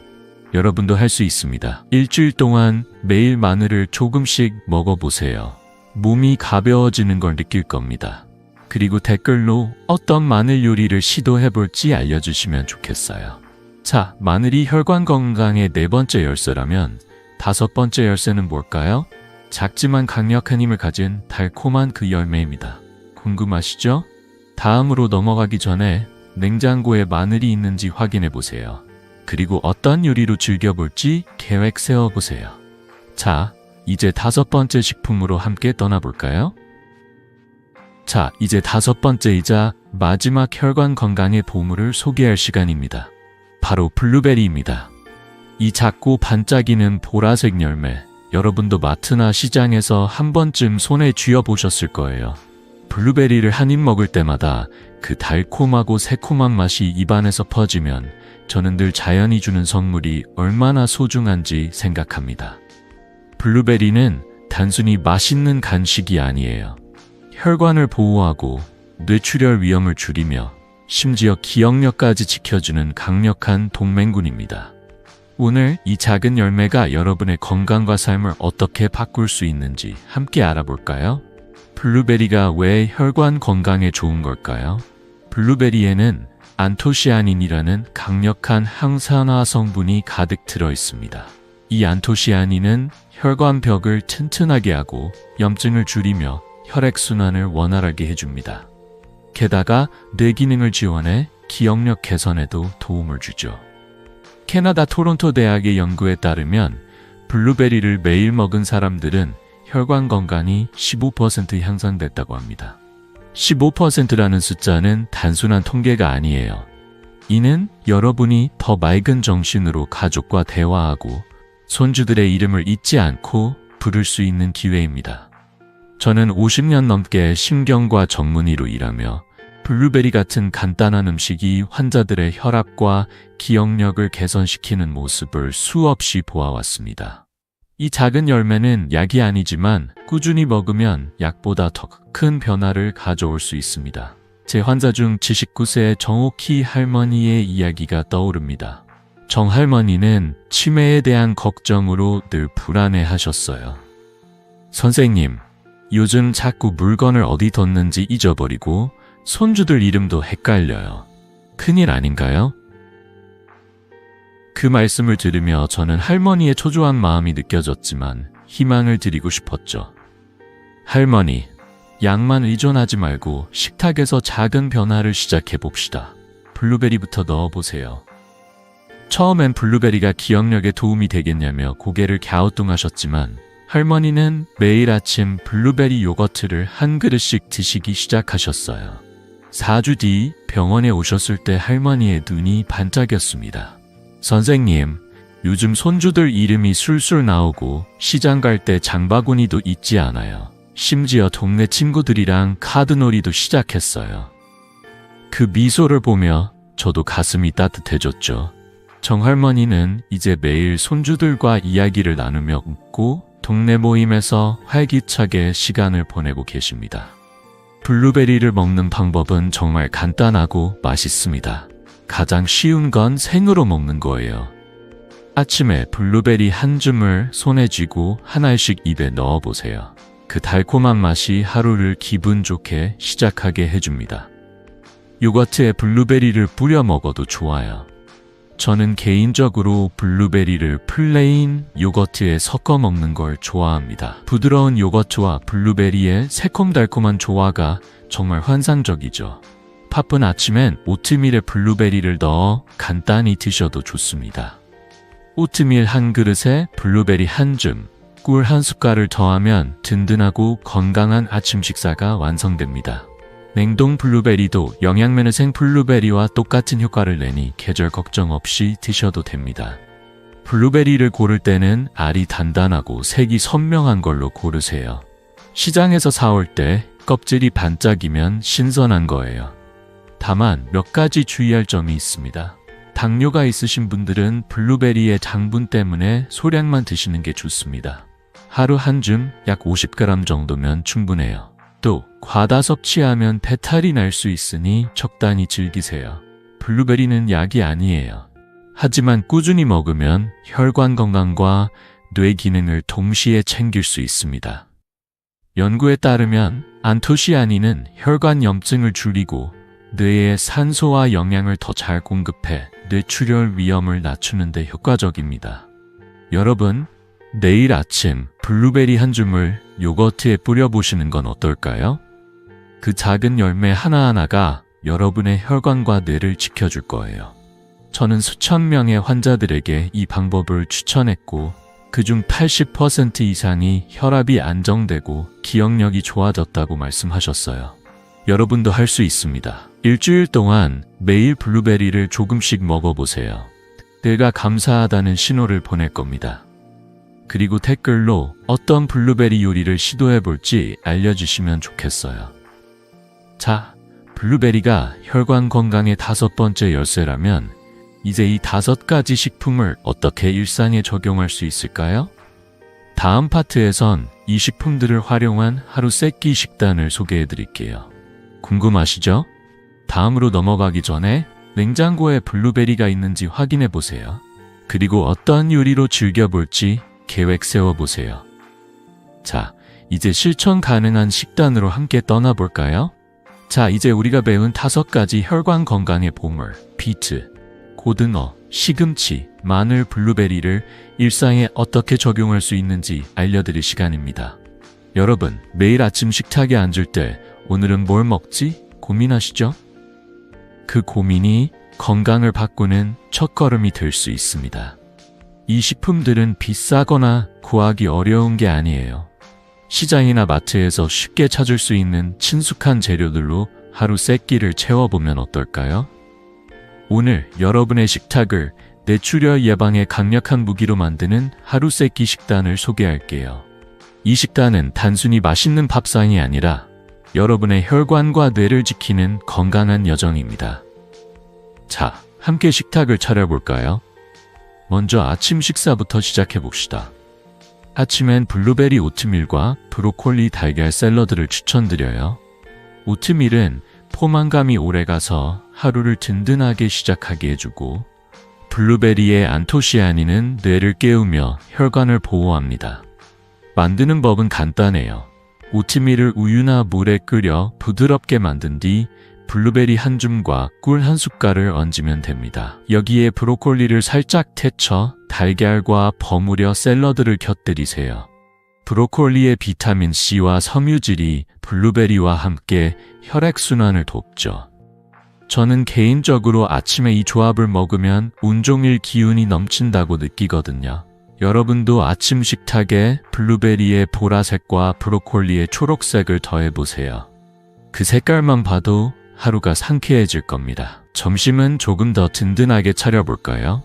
여러분도 할 수 있습니다. 일주일 동안 매일 마늘을 조금씩 먹어보세요. 몸이 가벼워지는 걸 느낄 겁니다. 그리고 댓글로 어떤 마늘 요리를 시도해볼지 알려주시면 좋겠어요. 자, 마늘이 혈관 건강의 4번째 열쇠라면 5번째 열쇠는 뭘까요? 작지만 강력한 힘을 가진 달콤한 그 열매입니다. 궁금하시죠? 다음으로 넘어가기 전에 냉장고에 마늘이 있는지 확인해 보세요. 그리고 어떤 요리로 즐겨볼지 계획 세워보세요. 자, 이제 5번째 식품으로 함께 떠나볼까요? 자, 이제 5번째이자 마지막 혈관 건강의 보물을 소개할 시간입니다. 바로 블루베리입니다. 이 작고 반짝이는 보라색 열매, 여러분도 마트나 시장에서 한 번쯤 손에 쥐어보셨을 거예요. 블루베리를 한 입 먹을 때마다 그 달콤하고 새콤한 맛이 입안에서 퍼지면 저는 늘 자연이 주는 선물이 얼마나 소중한지 생각합니다. 블루베리는 단순히 맛있는 간식이 아니에요. 혈관을 보호하고 뇌출혈 위험을 줄이며 심지어 기억력까지 지켜주는 강력한 동맹군입니다. 오늘 이 작은 열매가 여러분의 건강과 삶을 어떻게 바꿀 수 있는지 함께 알아볼까요? 블루베리가 왜 혈관 건강에 좋은 걸까요? 블루베리에는 안토시아닌이라는 강력한 항산화 성분이 가득 들어 있습니다. 이 안토시아닌은 혈관벽을 튼튼하게 하고 염증을 줄이며 혈액순환을 원활하게 해줍니다. 게다가 뇌 기능을 지원해 기억력 개선에도 도움을 주죠. 캐나다 토론토 대학의 연구에 따르면 블루베리를 매일 먹은 사람들은 혈관 건강이 15% 향상됐다고 합니다. 15%라는 숫자는 단순한 통계가 아니에요. 이는 여러분이 더 맑은 정신으로 가족과 대화하고 손주들의 이름을 잊지 않고 부를 수 있는 기회입니다. 저는 50년 넘게 신경과 전문의로 일하며 블루베리 같은 간단한 음식이 환자들의 혈압과 기억력을 개선시키는 모습을 수없이 보아왔습니다. 이 작은 열매는 약이 아니지만 꾸준히 먹으면 약보다 더 큰 변화를 가져올 수 있습니다. 제 환자 중 79세 정옥희 할머니의 이야기가 떠오릅니다. 정 할머니는 치매에 대한 걱정으로 늘 불안해하셨어요. 선생님, 요즘 자꾸 물건을 어디 뒀는지 잊어버리고 손주들 이름도 헷갈려요. 큰일 아닌가요? 그 말씀을 들으며 저는 할머니의 초조한 마음이 느껴졌지만 희망을 드리고 싶었죠. 할머니, 약만 의존하지 말고 식탁에서 작은 변화를 시작해 봅시다. 블루베리부터 넣어보세요. 처음엔 블루베리가 기억력에 도움이 되겠냐며 고개를 갸우뚱하셨지만 할머니는 매일 아침 블루베리 요거트를 한 그릇씩 드시기 시작하셨어요. 4주 뒤 병원에 오셨을 때 할머니의 눈이 반짝였습니다. 선생님, 요즘 손주들 이름이 술술 나오고 시장 갈 때 장바구니도 잊지 않아요. 심지어 동네 친구들이랑 카드놀이도 시작했어요. 그 미소를 보며 저도 가슴이 따뜻해졌죠. 정할머니는 이제 매일 손주들과 이야기를 나누며 웃고 동네 모임에서 활기차게 시간을 보내고 계십니다. 블루베리를 먹는 방법은 정말 간단하고 맛있습니다. 가장 쉬운 건 생으로 먹는 거예요. 아침에 블루베리 한 줌을 손에 쥐고 한 알씩 입에 넣어보세요. 그 달콤한 맛이 하루를 기분 좋게 시작하게 해줍니다. 요거트에 블루베리를 뿌려 먹어도 좋아요. 저는 개인적으로 블루베리를 플레인 요거트에 섞어 먹는 걸 좋아합니다. 부드러운 요거트와 블루베리의 새콤달콤한 조화가 정말 환상적이죠. 바쁜 아침엔 오트밀에 블루베리를 넣어 간단히 드셔도 좋습니다. 오트밀 한 그릇에 블루베리 한 줌, 꿀 한 숟갈을 더하면 든든하고 건강한 아침 식사가 완성됩니다. 냉동 블루베리도 영양면의 생 블루베리와 똑같은 효과를 내니 계절 걱정 없이 드셔도 됩니다. 블루베리를 고를 때는 알이 단단하고 색이 선명한 걸로 고르세요. 시장에서 사올 때 껍질이 반짝이면 신선한 거예요. 다만 몇 가지 주의할 점이 있습니다. 당뇨가 있으신 분들은 블루베리의 당분 때문에 소량만 드시는 게 좋습니다. 하루 한 줌 약 50g 정도면 충분해요. 또 과다 섭취하면 배탈이 날 수 있으니 적당히 즐기세요. 블루베리는 약이 아니에요. 하지만 꾸준히 먹으면 혈관 건강과 뇌 기능을 동시에 챙길 수 있습니다. 연구에 따르면 안토시아닌은 혈관 염증을 줄이고 뇌에 산소와 영양을 더 잘 공급해 뇌출혈 위험을 낮추는 데 효과적입니다. 여러분, 내일 아침 블루베리 한 줌을 요거트에 뿌려보시는 건 어떨까요? 그 작은 열매 하나하나가 여러분의 혈관과 뇌를 지켜줄 거예요. 저는 수천 명의 환자들에게 이 방법을 추천했고 그중 80% 이상이 혈압이 안정되고 기억력이 좋아졌다고 말씀하셨어요. 여러분도 할 수 있습니다. 일주일 동안 매일 블루베리를 조금씩 먹어보세요. 내가 감사하다는 신호를 보낼 겁니다. 그리고 댓글로 어떤 블루베리 요리를 시도해볼지 알려주시면 좋겠어요. 자, 블루베리가 혈관 건강의 5번째 열쇠라면 이제 이 5가지 식품을 어떻게 일상에 적용할 수 있을까요? 다음 파트에선 이 식품들을 활용한 하루 세끼 식단을 소개해드릴게요. 궁금하시죠? 다음으로 넘어가기 전에 냉장고에 블루베리가 있는지 확인해보세요. 그리고 어떤 요리로 즐겨볼지 계획 세워보세요. 자, 이제 실천 가능한 식단으로 함께 떠나볼까요? 자, 이제 우리가 배운 5가지 혈관 건강의 보물, 비트, 고등어, 시금치, 마늘, 블루베리를 일상에 어떻게 적용할 수 있는지 알려드릴 시간입니다. 여러분, 매일 아침 식탁에 앉을 때 오늘은 뭘 먹지? 고민하시죠? 그 고민이 건강을 바꾸는 첫걸음이 될 수 있습니다. 이 식품들은 비싸거나 구하기 어려운 게 아니에요. 시장이나 마트에서 쉽게 찾을 수 있는 친숙한 재료들로 하루 세 끼를 채워보면 어떨까요? 오늘 여러분의 식탁을 뇌출혈 예방에 강력한 무기로 만드는 하루 세 끼 식단을 소개할게요. 이 식단은 단순히 맛있는 밥상이 아니라 여러분의 혈관과 뇌를 지키는 건강한 여정입니다. 자, 함께 식탁을 차려볼까요? 먼저 아침 식사부터 시작해봅시다. 아침엔 블루베리 오트밀과 브로콜리 달걀 샐러드를 추천드려요. 오트밀은 포만감이 오래가서 하루를 든든하게 시작하게 해주고, 블루베리의 안토시아닌은 뇌를 깨우며 혈관을 보호합니다. 만드는 법은 간단해요. 오트밀을 우유나 물에 끓여 부드럽게 만든 뒤 블루베리 한 줌과 꿀 한 숟갈을 얹으면 됩니다. 여기에 브로콜리를 살짝 데쳐 달걀과 버무려 샐러드를 곁들이세요. 브로콜리의 비타민C와 섬유질이 블루베리와 함께 혈액순환을 돕죠. 저는 개인적으로 아침에 이 조합을 먹으면 온종일 기운이 넘친다고 느끼거든요. 여러분도 아침 식탁에 블루베리의 보라색과 브로콜리의 초록색을 더해보세요. 그 색깔만 봐도 하루가 상쾌해질 겁니다. 점심은 조금 더 든든하게 차려볼까요?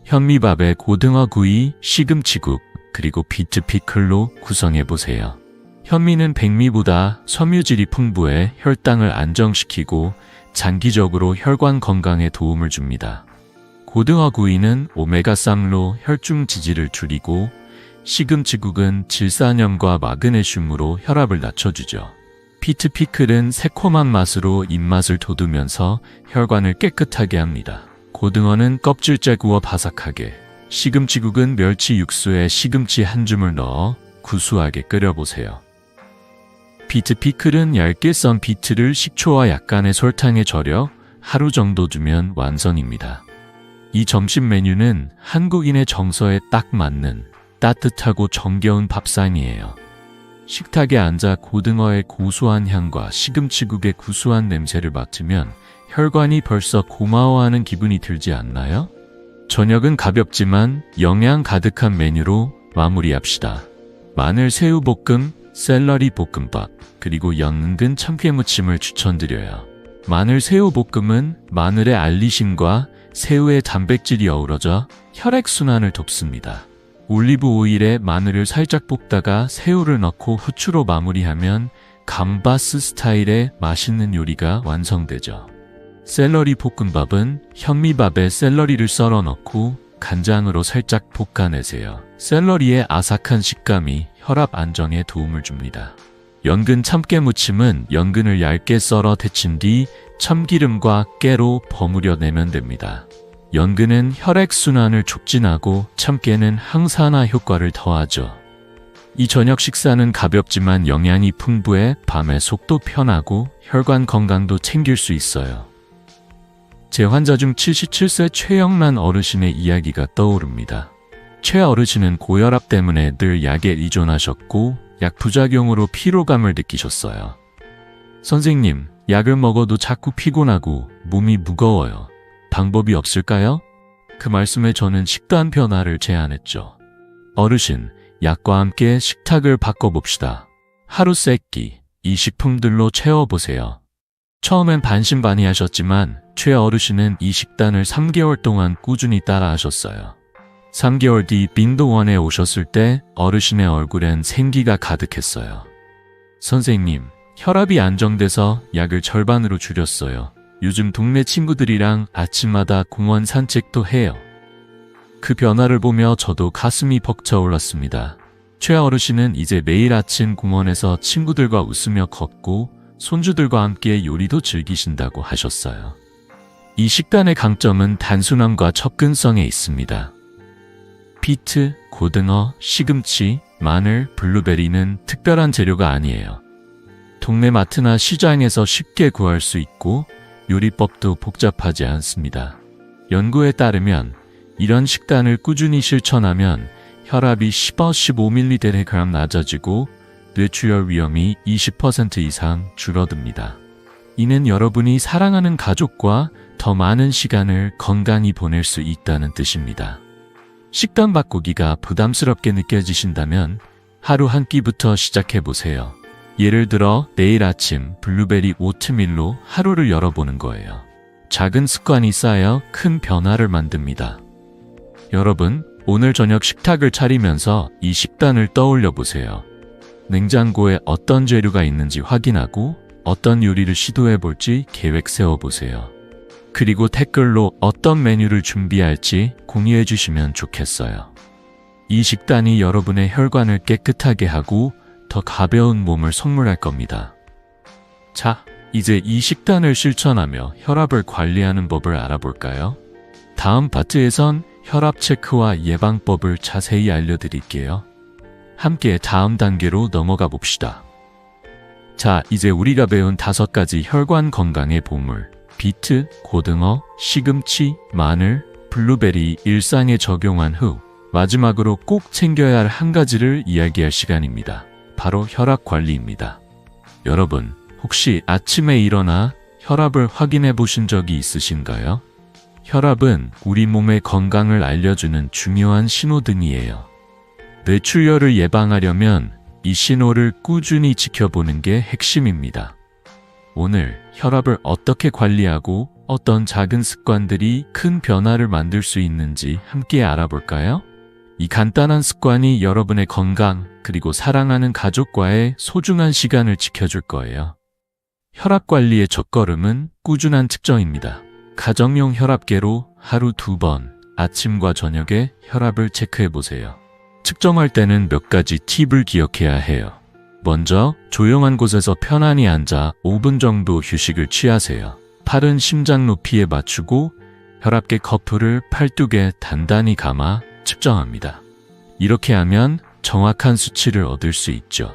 현미밥에 고등어 구이, 시금치국, 그리고 비트 피클로 구성해보세요. 현미는 백미보다 섬유질이 풍부해 혈당을 안정시키고 장기적으로 혈관 건강에 도움을 줍니다. 고등어 구이는 오메가3로 혈중 지지를 줄이고, 시금치국은 질산염과 마그네슘으로 혈압을 낮춰주죠. 피트 피클은 새콤한 맛으로 입맛을 돋우면서 혈관을 깨끗하게 합니다. 고등어는 껍질째 구워 바삭하게, 시금치국은 멸치 육수에 시금치 한 줌을 넣어 구수하게 끓여보세요. 비트 피클은 얇게 썬 비트를 식초와 약간의 설탕에 절여 하루 정도 두면 완성입니다. 이 점심 메뉴는 한국인의 정서에 딱 맞는 따뜻하고 정겨운 밥상이에요. 식탁에 앉아 고등어의 고소한 향과 시금치국의 구수한 냄새를 맡으면 혈관이 벌써 고마워하는 기분이 들지 않나요? 저녁은 가볍지만 영양 가득한 메뉴로 마무리합시다. 마늘 새우 볶음, 샐러리 볶음밥, 그리고 연근 참깨무침을 추천드려요. 마늘 새우 볶음은 마늘의 알리신과 새우의 단백질이 어우러져 혈액순환을 돕습니다. 올리브 오일에 마늘을 살짝 볶다가 새우를 넣고 후추로 마무리하면 감바스 스타일의 맛있는 요리가 완성되죠. 샐러리 볶음밥은 현미밥에 샐러리를 썰어 넣고 간장으로 살짝 볶아내세요. 샐러리의 아삭한 식감이 혈압 안정에 도움을 줍니다. 연근 참깨무침은 연근을 얇게 썰어 데친 뒤 참기름과 깨로 버무려 내면 됩니다. 연근은 혈액순환을 촉진하고 참깨는 항산화 효과를 더하죠. 이 저녁 식사는 가볍지만 영양이 풍부해 밤에 속도 편하고 혈관 건강도 챙길 수 있어요. 제 환자 중 77세 최영란 어르신의 이야기가 떠오릅니다. 최 어르신은 고혈압 때문에 늘 약에 의존하셨고 약 부작용으로 피로감을 느끼셨어요. 선생님, 약을 먹어도 자꾸 피곤하고 몸이 무거워요. 방법이 없을까요? 그 말씀에 저는 식단 변화를 제안했죠. 어르신, 약과 함께 식탁을 바꿔봅시다. 하루 세 끼, 이 식품들로 채워보세요. 처음엔 반신반의하셨지만 최 어르신은 이 식단을 3개월 동안 꾸준히 따라하셨어요. 3개월 뒤 빈도원에 오셨을 때 어르신의 얼굴엔 생기가 가득했어요. 선생님, 혈압이 안정돼서 약을 절반으로 줄였어요. 요즘 동네 친구들이랑 아침마다 공원 산책도 해요. 그 변화를 보며 저도 가슴이 벅차올랐습니다. 최 어르신은 이제 매일 아침 공원에서 친구들과 웃으며 걷고 손주들과 함께 요리도 즐기신다고 하셨어요. 이 식단의 강점은 단순함과 접근성에 있습니다. 비트, 고등어, 시금치, 마늘, 블루베리는 특별한 재료가 아니에요. 동네 마트나 시장에서 쉽게 구할 수 있고 요리법도 복잡하지 않습니다. 연구에 따르면 이런 식단을 꾸준히 실천하면 혈압이 10-15mg 낮아지고 뇌출혈 위험이 20% 이상 줄어듭니다. 이는 여러분이 사랑하는 가족과 더 많은 시간을 건강히 보낼 수 있다는 뜻입니다. 식단 바꾸기가 부담스럽게 느껴지신다면 하루 한 끼부터 시작해 보세요. 예를 들어 내일 아침 블루베리 오트밀로 하루를 열어보는 거예요. 작은 습관이 쌓여 큰 변화를 만듭니다. 여러분, 오늘 저녁 식탁을 차리면서 이 식단을 떠올려 보세요. 냉장고에 어떤 재료가 있는지 확인하고 어떤 요리를 시도해 볼지 계획 세워 보세요. 그리고 댓글로 어떤 메뉴를 준비할지 공유해 주시면 좋겠어요. 이 식단이 여러분의 혈관을 깨끗하게 하고 더 가벼운 몸을 선물할 겁니다. 자, 이제 이 식단을 실천하며 혈압을 관리하는 법을 알아볼까요? 다음 파트에선 혈압 체크와 예방법을 자세히 알려드릴게요. 함께 다음 단계로 넘어가 봅시다. 자, 이제 우리가 배운 5가지 혈관 건강의 보물, 비트, 고등어, 시금치, 마늘, 블루베리 일상에 적용한 후 마지막으로 꼭 챙겨야 할 한 가지를 이야기할 시간입니다. 바로 혈압 관리입니다. 여러분, 혹시 아침에 일어나 혈압을 확인해 보신 적이 있으신가요? 혈압은 우리 몸의 건강을 알려주는 중요한 신호등이에요. 뇌출혈을 예방하려면 이 신호를 꾸준히 지켜보는 게 핵심입니다. 오늘 혈압을 어떻게 관리하고 어떤 작은 습관들이 큰 변화를 만들 수 있는지 함께 알아볼까요? 이 간단한 습관이 여러분의 건강 그리고 사랑하는 가족과의 소중한 시간을 지켜줄 거예요. 혈압 관리의 첫걸음은 꾸준한 측정입니다. 가정용 혈압계로 하루 2번 아침과 저녁에 혈압을 체크해 보세요. 측정할 때는 몇 가지 팁을 기억해야 해요. 먼저 조용한 곳에서 편안히 앉아 5분 정도 휴식을 취하세요. 팔은 심장 높이에 맞추고 혈압계 커프를 팔뚝에 단단히 감아 측정합니다. 이렇게 하면 정확한 수치를 얻을 수 있죠.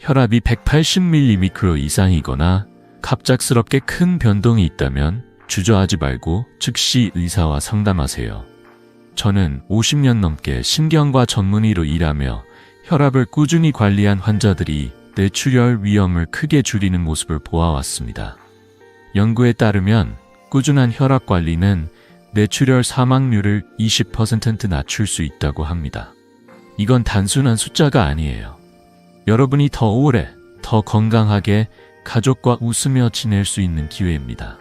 혈압이 180mg 이상이거나 갑작스럽게 큰 변동이 있다면 주저하지 말고 즉시 의사와 상담하세요. 저는 50년 넘게 신경과 전문의로 일하며 혈압을 꾸준히 관리한 환자들이 뇌출혈 위험을 크게 줄이는 모습을 보아왔습니다. 연구에 따르면 꾸준한 혈압 관리는 뇌출혈 사망률을 20% 낮출 수 있다고 합니다. 이건 단순한 숫자가 아니에요. 여러분이 더 오래, 더 건강하게 가족과 웃으며 지낼 수 있는 기회입니다.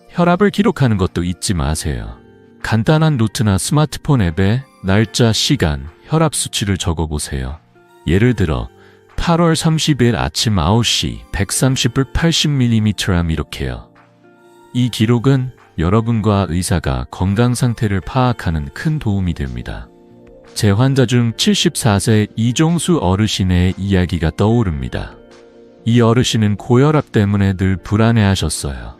혈압을 기록하는 것도 잊지 마세요. 간단한 노트나 스마트폰 앱에 날짜, 시간, 혈압 수치를 적어보세요. 예를 들어 8월 30일 아침 9시 130을 80mm람 이렇게요. 이 기록은 여러분과 의사가 건강 상태를 파악하는 큰 도움이 됩니다. 제 환자 중 74세 이종수 어르신의 이야기가 떠오릅니다. 이 어르신은 고혈압 때문에 늘 불안해하셨어요.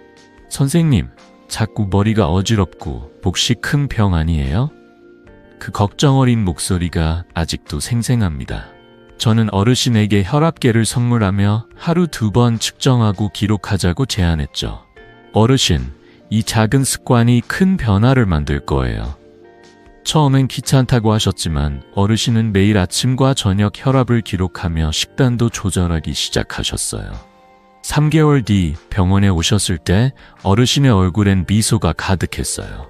선생님, 자꾸 머리가 어지럽고 몫이 큰 병 아니에요? 그 걱정 어린 목소리가 아직도 생생합니다. 저는 어르신에게 혈압계를 선물하며 하루 2번 측정하고 기록하자고 제안했죠. 어르신, 이 작은 습관이 큰 변화를 만들 거예요. 처음엔 귀찮다고 하셨지만 어르신은 매일 아침과 저녁 혈압을 기록하며 식단도 조절하기 시작하셨어요. 3개월 뒤 병원에 오셨을 때 어르신의 얼굴엔 미소가 가득했어요.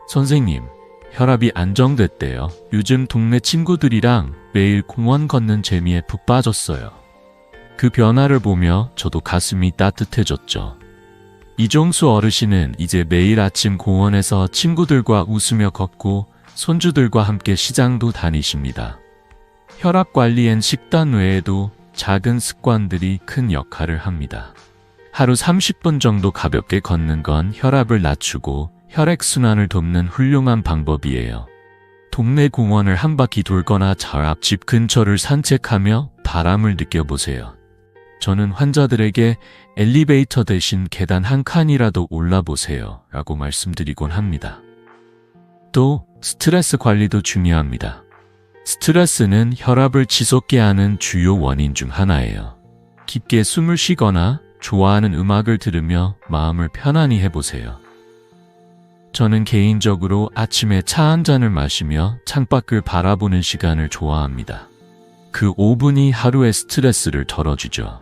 선생님, 혈압이 안정됐대요. 요즘 동네 친구들이랑 매일 공원 걷는 재미에 푹 빠졌어요. 그 변화를 보며 저도 가슴이 따뜻해졌죠. 이종수 어르신은 이제 매일 아침 공원에서 친구들과 웃으며 걷고 손주들과 함께 시장도 다니십니다. 혈압 관리엔 식단 외에도 작은 습관들이 큰 역할을 합니다. 하루 30분 정도 가볍게 걷는 건 혈압을 낮추고 혈액순환을 돕는 훌륭한 방법이에요. 동네 공원을 한 바퀴 돌거나 집 근처를 산책하며 바람을 느껴보세요. 저는 환자들에게 엘리베이터 대신 계단 한 칸이라도 올라보세요 라고 말씀드리곤 합니다. 또 스트레스 관리도 중요합니다. 스트레스는 혈압을 치솟게 하는 주요 원인 중 하나예요. 깊게 숨을 쉬거나 좋아하는 음악을 들으며 마음을 편안히 해보세요. 저는 개인적으로 아침에 차 한 잔을 마시며 창밖을 바라보는 시간을 좋아합니다. 그 5분이 하루의 스트레스를 덜어주죠.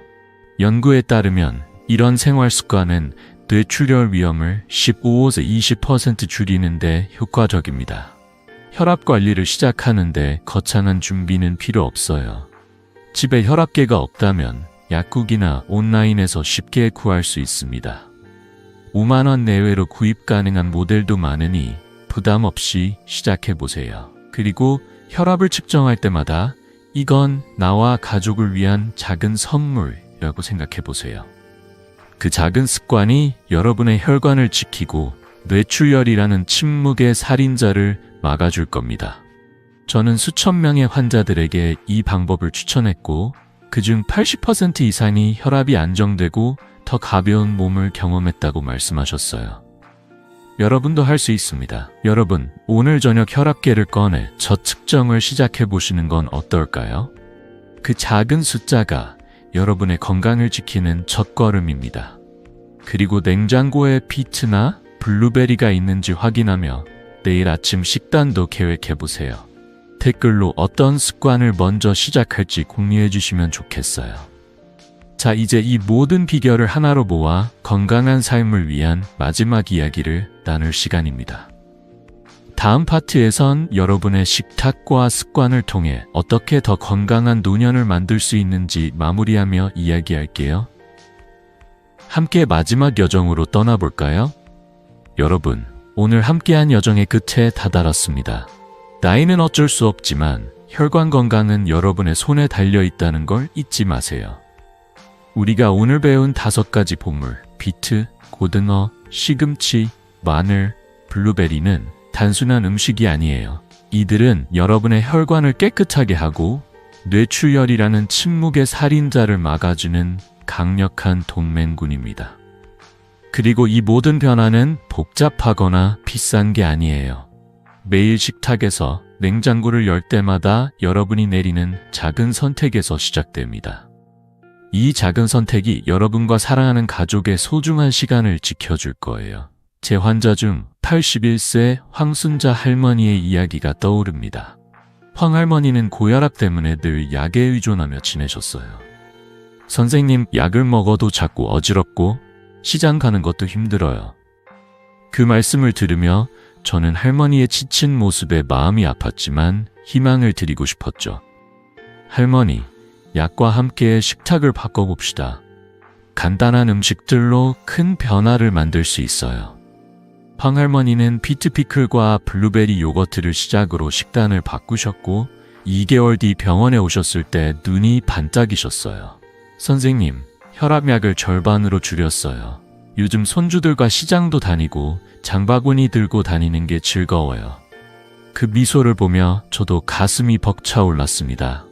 연구에 따르면 이런 생활 습관은 뇌출혈 위험을 15에서 20% 줄이는 데 효과적입니다. 혈압 관리를 시작하는데 거창한 준비는 필요 없어요. 집에 혈압계가 없다면 약국이나 온라인에서 쉽게 구할 수 있습니다. 5만 원 내외로 구입 가능한 모델도 많으니 부담 없이 시작해보세요. 그리고 혈압을 측정할 때마다 이건 나와 가족을 위한 작은 선물이라고 생각해보세요. 그 작은 습관이 여러분의 혈관을 지키고 뇌출혈이라는 침묵의 살인자를 막아줄 겁니다. 저는 수천 명의 환자들에게 이 방법을 추천했고 그중 80% 이상이 혈압이 안정되고 더 가벼운 몸을 경험했다고 말씀하셨어요. 여러분도 할 수 있습니다. 여러분, 오늘 저녁 혈압계를 꺼내 저측정을 시작해 보시는 건 어떨까요? 그 작은 숫자가 여러분의 건강을 지키는 첫걸음입니다. 그리고 냉장고에 비트나 블루베리가 있는지 확인하며 내일 아침 식단도 계획해 보세요. 댓글로 어떤 습관을 먼저 시작할지 공유해 주시면 좋겠어요. 자, 이제 이 모든 비결을 하나로 모아 건강한 삶을 위한 마지막 이야기를 나눌 시간입니다. 다음 파트에선 여러분의 식탁과 습관을 통해 어떻게 더 건강한 노년을 만들 수 있는지 마무리하며 이야기할게요. 함께 마지막 여정으로 떠나볼까요? 여러분, 오늘 함께한 여정의 끝에 다다랐습니다. 나이는 어쩔 수 없지만 혈관 건강은 여러분의 손에 달려 있다는 걸 잊지 마세요. 우리가 오늘 배운 5가지 보물, 비트, 고등어, 시금치, 마늘, 블루베리는 단순한 음식이 아니에요. 이들은 여러분의 혈관을 깨끗하게 하고 뇌출혈이라는 침묵의 살인자를 막아주는 강력한 동맹군입니다. 그리고 이 모든 변화는 복잡하거나 비싼 게 아니에요. 매일 식탁에서 냉장고를 열 때마다 여러분이 내리는 작은 선택에서 시작됩니다. 이 작은 선택이 여러분과 사랑하는 가족의 소중한 시간을 지켜줄 거예요. 제 환자 중 81세 황순자 할머니의 이야기가 떠오릅니다. 황 할머니는 고혈압 때문에 늘 약에 의존하며 지내셨어요. 선생님, 약을 먹어도 자꾸 어지럽고 시장 가는 것도 힘들어요. 그 말씀을 들으며 저는 할머니의 지친 모습에 마음이 아팠지만 희망을 드리고 싶었죠. 할머니, 약과 함께 식탁을 바꿔봅시다. 간단한 음식들로 큰 변화를 만들 수 있어요. 황 할머니는 비트 피클과 블루베리 요거트를 시작으로 식단을 바꾸셨고 2개월 뒤 병원에 오셨을 때 눈이 반짝이셨어요. 선생님, 혈압약을 절반으로 줄였어요. 요즘 손주들과 시장도 다니고 장바구니 들고 다니는 게 즐거워요. 그 미소를 보며 저도 가슴이 벅차올랐습니다.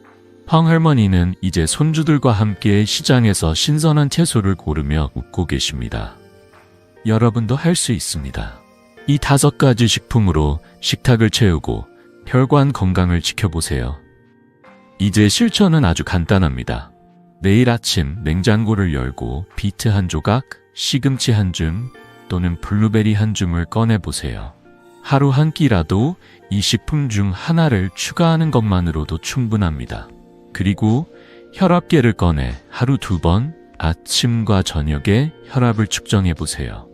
황 할머니는 이제 손주들과 함께 시장에서 신선한 채소를 고르며 웃고 계십니다. 여러분도 할 수 있습니다. 이 5가지 식품으로 식탁을 채우고 혈관 건강을 지켜보세요. 이제 실천은 아주 간단합니다. 내일 아침 냉장고를 열고 비트 한 조각, 시금치 한 줌 또는 블루베리 한 줌을 꺼내보세요. 하루 한 끼라도 이 식품 중 하나를 추가하는 것만으로도 충분합니다. 그리고 혈압계를 꺼내 하루 2번 아침과 저녁에 혈압을 측정해보세요.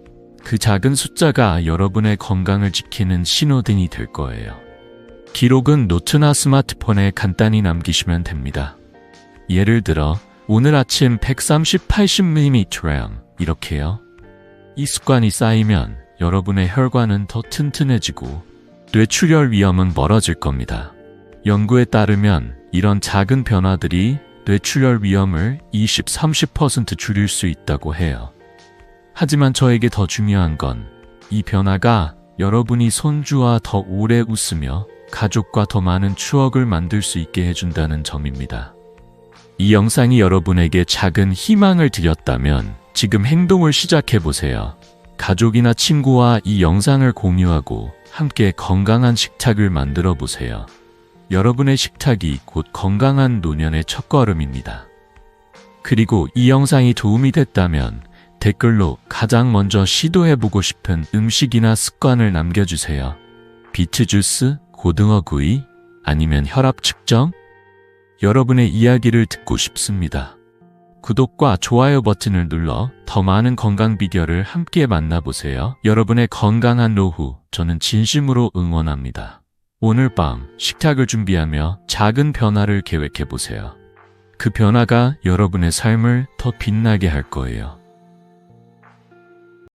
그 작은 숫자가 여러분의 건강을 지키는 신호등이 될 거예요. 기록은 노트나 스마트폰에 간단히 남기시면 됩니다. 예를 들어 오늘 아침 130-80mg 이렇게요. 이 습관이 쌓이면 여러분의 혈관은 더 튼튼해지고 뇌출혈 위험은 멀어질 겁니다. 연구에 따르면 이런 작은 변화들이 뇌출혈 위험을 20-30% 줄일 수 있다고 해요. 하지만 저에게 더 중요한 건 이 변화가 여러분이 손주와 더 오래 웃으며 가족과 더 많은 추억을 만들 수 있게 해준다는 점입니다. 이 영상이 여러분에게 작은 희망을 드렸다면 지금 행동을 시작해보세요. 가족이나 친구와 이 영상을 공유하고 함께 건강한 식탁을 만들어 보세요. 여러분의 식탁이 곧 건강한 노년의 첫걸음입니다. 그리고 이 영상이 도움이 됐다면 댓글로 가장 먼저 시도해보고 싶은 음식이나 습관을 남겨주세요. 비트 주스, 고등어 구이, 아니면 혈압 측정? 여러분의 이야기를 듣고 싶습니다. 구독과 좋아요 버튼을 눌러 더 많은 건강 비결을 함께 만나보세요. 여러분의 건강한 노후, 저는 진심으로 응원합니다. 오늘 밤 식탁을 준비하며 작은 변화를 계획해보세요. 그 변화가 여러분의 삶을 더 빛나게 할 거예요.